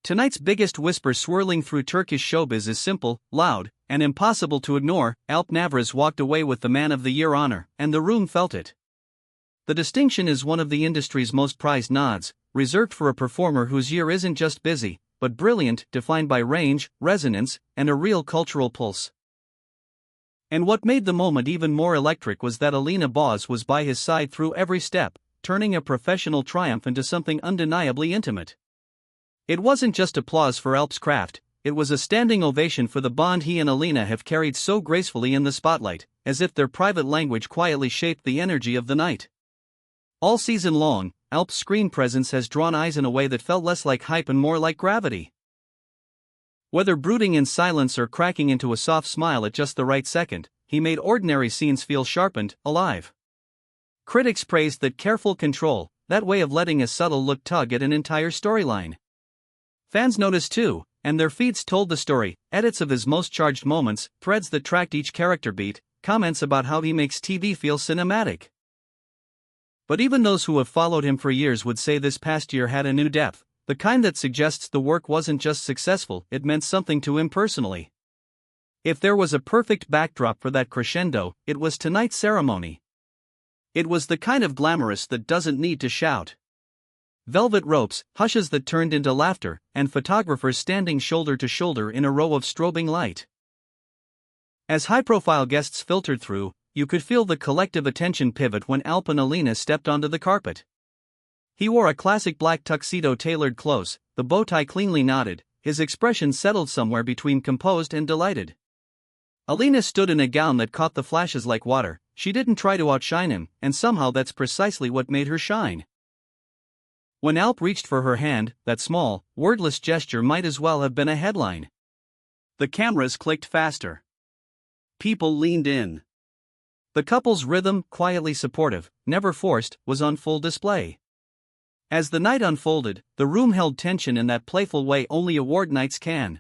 Tonight's biggest whisper swirling through Turkish showbiz is simple, loud, and impossible to ignore. Navruz walked away with the Man of the Year honor, and the room felt it. The distinction is one of the industry's most prized nods, reserved for a performer whose year isn't just busy, but brilliant, defined by range, resonance, and a real cultural pulse. And what made the moment even more electric was that Alina was by his side through every step, turning a professional triumph into something undeniably intimate. It wasn't just applause for Alp's craft, it was a standing ovation for the bond he and Alina have carried so gracefully in the spotlight, as if their private language quietly shaped the energy of the night. All season long, Alp's screen presence has drawn eyes in a way that felt less like hype and more like gravity. Whether brooding in silence or cracking into a soft smile at just the right second, he made ordinary scenes feel sharpened, alive. Critics praised that careful control, that way of letting a subtle look tug at an entire storyline. Fans noticed too, and their feeds told the story, edits of his most charged moments, threads that tracked each character beat, comments about how he makes TV feel cinematic. But even those who have followed him for years would say this past year had a new depth, the kind that suggests the work wasn't just successful, it meant something to him personally. If there was a perfect backdrop for that crescendo, it was tonight's ceremony. It was the kind of glamorous that doesn't need to shout. Velvet ropes, hushes that turned into laughter, and photographers standing shoulder to shoulder in a row of strobing light. As high-profile guests filtered through, you could feel the collective attention pivot when Alp and Alina stepped onto the carpet. He wore a classic black tuxedo tailored close, the bow tie cleanly knotted, his expression settled somewhere between composed and delighted. Alina stood in a gown that caught the flashes like water. She didn't try to outshine him, and somehow that's precisely what made her shine. When Alp reached for her hand, that small, wordless gesture might as well have been a headline. The cameras clicked faster. People leaned in. The couple's rhythm, quietly supportive, never forced, was on full display. As the night unfolded, the room held tension in that playful way only award nights can.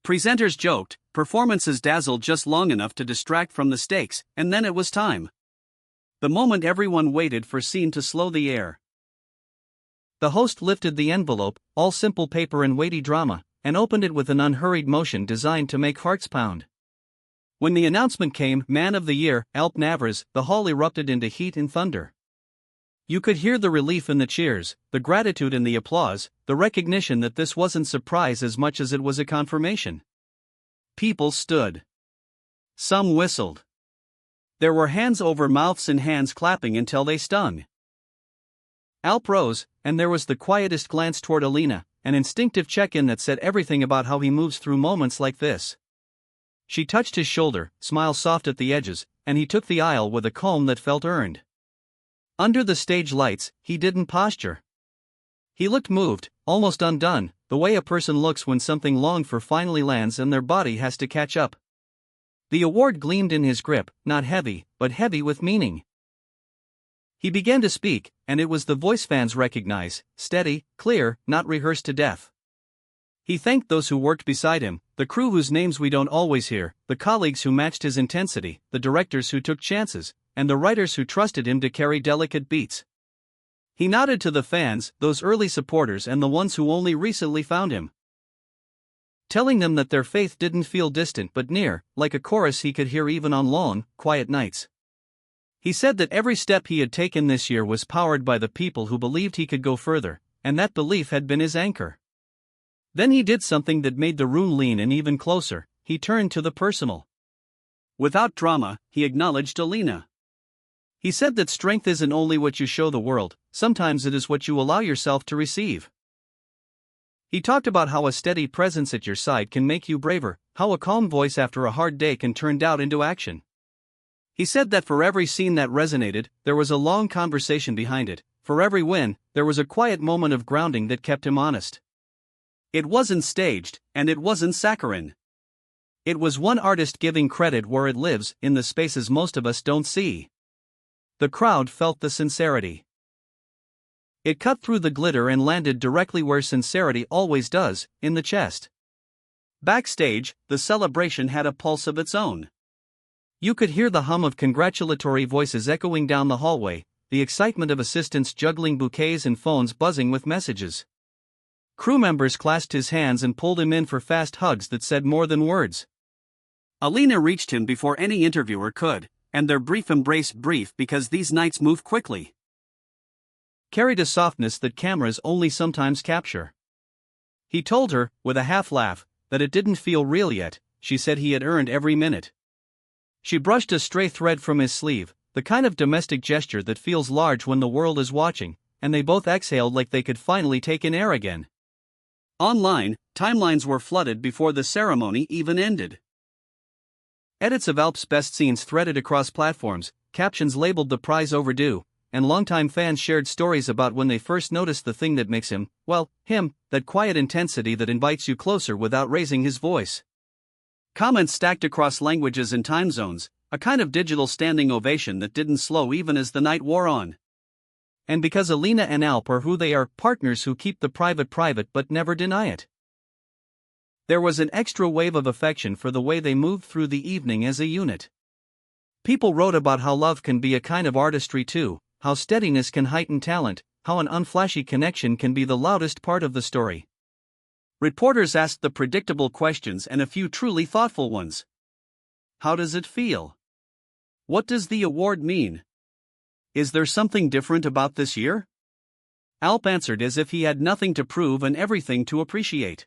Presenters joked, performances dazzled just long enough to distract from the stakes, and then it was time. The moment everyone waited for seemed to slow the air. The host lifted the envelope, all simple paper and weighty drama, and opened it with an unhurried motion designed to make hearts pound. When the announcement came, Man of the Year, Alp Navruz, the hall erupted into heat and thunder. You could hear the relief in the cheers, the gratitude in the applause, the recognition that this wasn't surprise as much as it was a confirmation. People stood. Some whistled. There were hands over mouths and hands clapping until they stung. Alp rose, and there was the quietest glance toward Alina, an instinctive check-in that said everything about how he moves through moments like this. She touched his shoulder, smile soft at the edges, and he took the aisle with a calm that felt earned. Under the stage lights, he didn't posture. He looked moved, almost undone, the way a person looks when something longed for finally lands and their body has to catch up. The award gleamed in his grip, not heavy, but heavy with meaning. He began to speak, and it was the voice fans recognize, steady, clear, not rehearsed to death. He thanked those who worked beside him, the crew whose names we don't always hear, the colleagues who matched his intensity, the directors who took chances, and the writers who trusted him to carry delicate beats. He nodded to the fans, those early supporters and the ones who only recently found him, telling them that their faith didn't feel distant but near, like a chorus he could hear even on long, quiet nights. He said that every step he had taken this year was powered by the people who believed he could go further, and that belief had been his anchor. Then he did something that made the room lean in even closer. He turned to the personal. Without drama, he acknowledged Alina. He said that strength isn't only what you show the world, sometimes it is what you allow yourself to receive. He talked about how a steady presence at your side can make you braver, how a calm voice after a hard day can turn doubt into action. He said that for every scene that resonated, there was a long conversation behind it. For every win, there was a quiet moment of grounding that kept him honest. It wasn't staged, and it wasn't saccharine. It was one artist giving credit where it lives, in the spaces most of us don't see. The crowd felt the sincerity. It cut through the glitter and landed directly where sincerity always does, in the chest. Backstage, the celebration had a pulse of its own. You could hear the hum of congratulatory voices echoing down the hallway, the excitement of assistants juggling bouquets and phones buzzing with messages. Crew members clasped his hands and pulled him in for fast hugs that said more than words. Alina reached him before any interviewer could, and their brief embrace brief because these nights move quickly. Carried a softness that cameras only sometimes capture. He told her, with a half laugh, that it didn't feel real yet. She said he had earned every minute. She brushed a stray thread from his sleeve, the kind of domestic gesture that feels large when the world is watching, and they both exhaled like they could finally take in air again. Online, timelines were flooded before the ceremony even ended. Edits of Alp's best scenes threaded across platforms, captions labeled the prize overdue, and longtime fans shared stories about when they first noticed the thing that makes him, well, him, that quiet intensity that invites you closer without raising his voice. Comments stacked across languages and time zones, a kind of digital standing ovation that didn't slow even as the night wore on. And because Alina and Alp are who they are, partners who keep the private but never deny it. There was an extra wave of affection for the way they moved through the evening as a unit. People wrote about how love can be a kind of artistry too, how steadiness can heighten talent, how an unflashy connection can be the loudest part of the story. Reporters asked the predictable questions and a few truly thoughtful ones. How does it feel? What does the award mean? Is there something different about this year? Alp answered as if he had nothing to prove and everything to appreciate.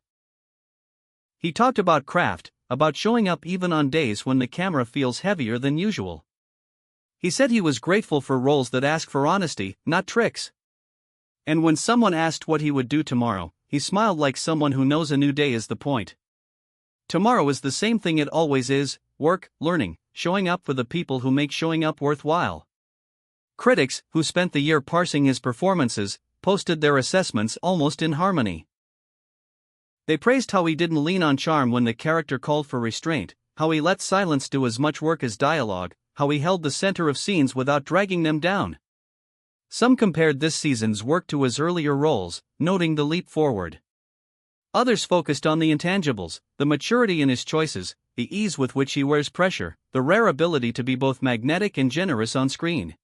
He talked about craft, about showing up even on days when the camera feels heavier than usual. He said he was grateful for roles that ask for honesty, not tricks. And when someone asked what he would do tomorrow, he smiled like someone who knows a new day is the point. Tomorrow is the same thing it always is: work, learning, showing up for the people who make showing up worthwhile. Critics, who spent the year parsing his performances, posted their assessments almost in harmony. They praised how he didn't lean on charm when the character called for restraint, how he let silence do as much work as dialogue, how he held the center of scenes without dragging them down. Some compared this season's work to his earlier roles, noting the leap forward. Others focused on the intangibles, the maturity in his choices, the ease with which he wears pressure, the rare ability to be both magnetic and generous on screen.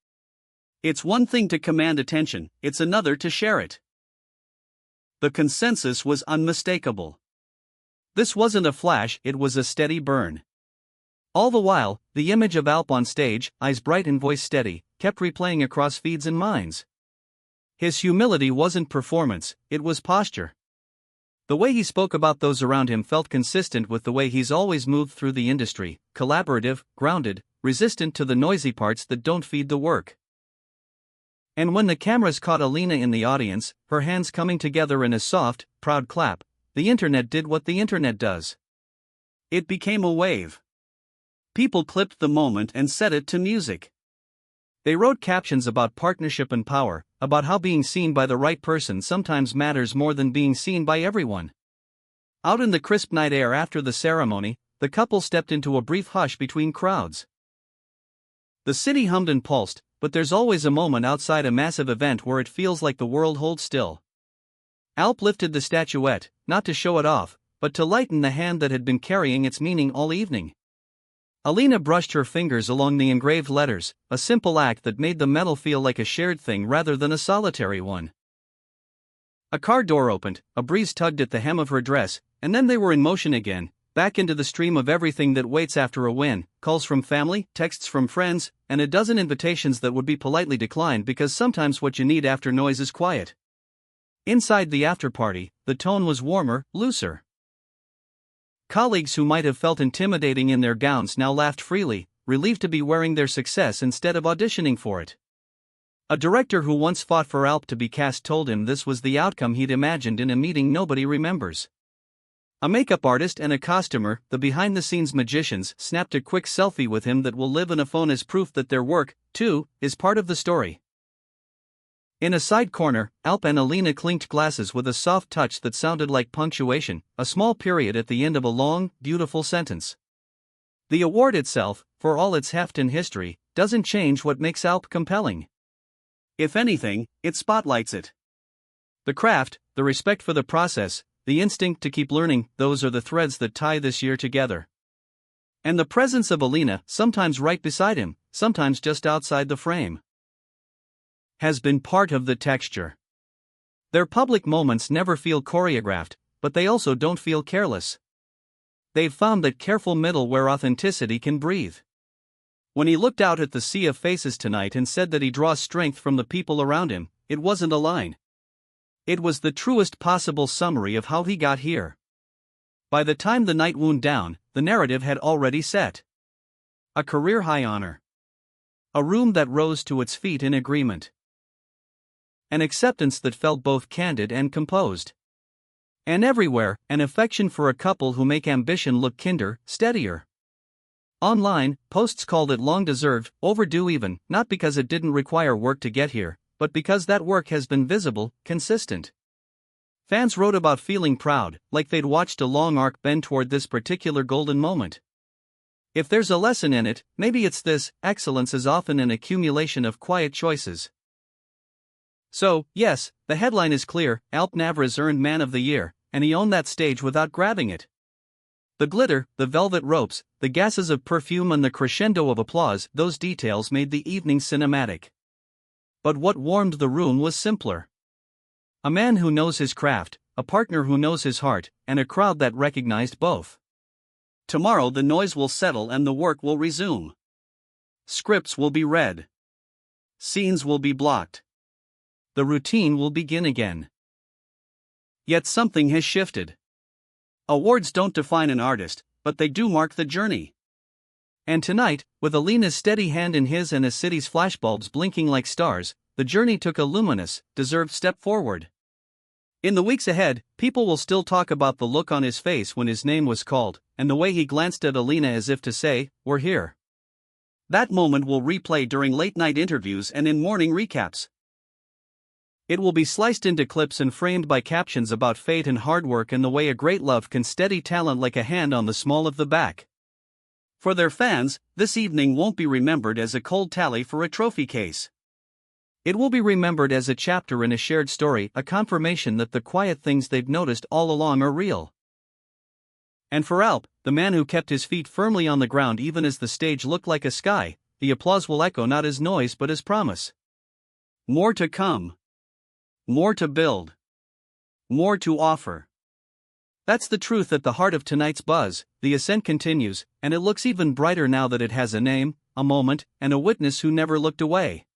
It's one thing to command attention, it's another to share it. The consensus was unmistakable. This wasn't a flash, it was a steady burn. All the while, the image of Alp on stage, eyes bright and voice steady, kept replaying across feeds and minds. His humility wasn't performance, it was posture. The way he spoke about those around him felt consistent with the way he's always moved through the industry, collaborative, grounded, resistant to the noisy parts that don't feed the work. And when the cameras caught Alina in the audience, her hands coming together in a soft, proud clap, the internet did what the internet does. It became a wave. People clipped the moment and set it to music. They wrote captions about partnership and power, about how being seen by the right person sometimes matters more than being seen by everyone. Out in the crisp night air after the ceremony, the couple stepped into a brief hush between crowds. The city hummed and pulsed, but there's always a moment outside a massive event where it feels like the world holds still. Alp lifted the statuette, not to show it off, but to lighten the hand that had been carrying its meaning all evening. Alina brushed her fingers along the engraved letters, a simple act that made the metal feel like a shared thing rather than a solitary one. A car door opened, a breeze tugged at the hem of her dress, and then they were in motion again, back into the stream of everything that waits after a win: calls from family, texts from friends, and a dozen invitations that would be politely declined because sometimes what you need after noise is quiet. Inside the after-party, the tone was warmer, looser. Colleagues who might have felt intimidating in their gowns now laughed freely, relieved to be wearing their success instead of auditioning for it. A director who once fought for Alp to be cast told him this was the outcome he'd imagined in a meeting nobody remembers. A makeup artist and a costumer, the behind-the-scenes magicians, snapped a quick selfie with him that will live in a phone as proof that their work, too, is part of the story. In a side corner, Alp and Alina clinked glasses with a soft touch that sounded like punctuation, a small period at the end of a long, beautiful sentence. The award itself, for all its heft and history, doesn't change what makes Alp compelling. If anything, it spotlights it. The craft, the respect for the process, the instinct to keep learning, those are the threads that tie this year together. And the presence of Alina, sometimes right beside him, sometimes just outside the frame, has been part of the texture. Their public moments never feel choreographed, but they also don't feel careless. They've found that careful middle where authenticity can breathe. When he looked out at the sea of faces tonight and said that he draws strength from the people around him, it wasn't a line. It was the truest possible summary of how he got here. By the time the night wound down, the narrative had already set. A career-high honor. A room that rose to its feet in agreement. An acceptance that felt both candid and composed. And everywhere, an affection for a couple who make ambition look kinder, steadier. Online, posts called it long-deserved, overdue even, not because it didn't require work to get here, but because that work has been visible, consistent. Fans wrote about feeling proud, like they'd watched a long arc bend toward this particular golden moment. If there's a lesson in it, maybe it's this: excellence is often an accumulation of quiet choices. So, yes, the headline is clear: Navruz earned Man of the Year, and he owned that stage without grabbing it. The glitter, the velvet ropes, the gases of perfume and the crescendo of applause, those details made the evening cinematic. But what warmed the room was simpler. A man who knows his craft, a partner who knows his heart, and a crowd that recognized both. Tomorrow the noise will settle and the work will resume. Scripts will be read. Scenes will be blocked. The routine will begin again. Yet something has shifted. Awards don't define an artist, but they do mark the journey. And tonight, with Alina's steady hand in his and a city's flashbulbs blinking like stars, the journey took a luminous, deserved step forward. In the weeks ahead, people will still talk about the look on his face when his name was called, and the way he glanced at Alina as if to say, "We're here." That moment will replay during late-night interviews and in morning recaps. It will be sliced into clips and framed by captions about fate and hard work and the way a great love can steady talent like a hand on the small of the back. For their fans, this evening won't be remembered as a cold tally for a trophy case. It will be remembered as a chapter in a shared story, a confirmation that the quiet things they've noticed all along are real. And for Alp, the man who kept his feet firmly on the ground even as the stage looked like a sky, the applause will echo not as noise but as promise. More to come. More to build. More to offer. That's the truth at the heart of tonight's buzz. The ascent continues, and it looks even brighter now that it has a name, a moment, and a witness who never looked away.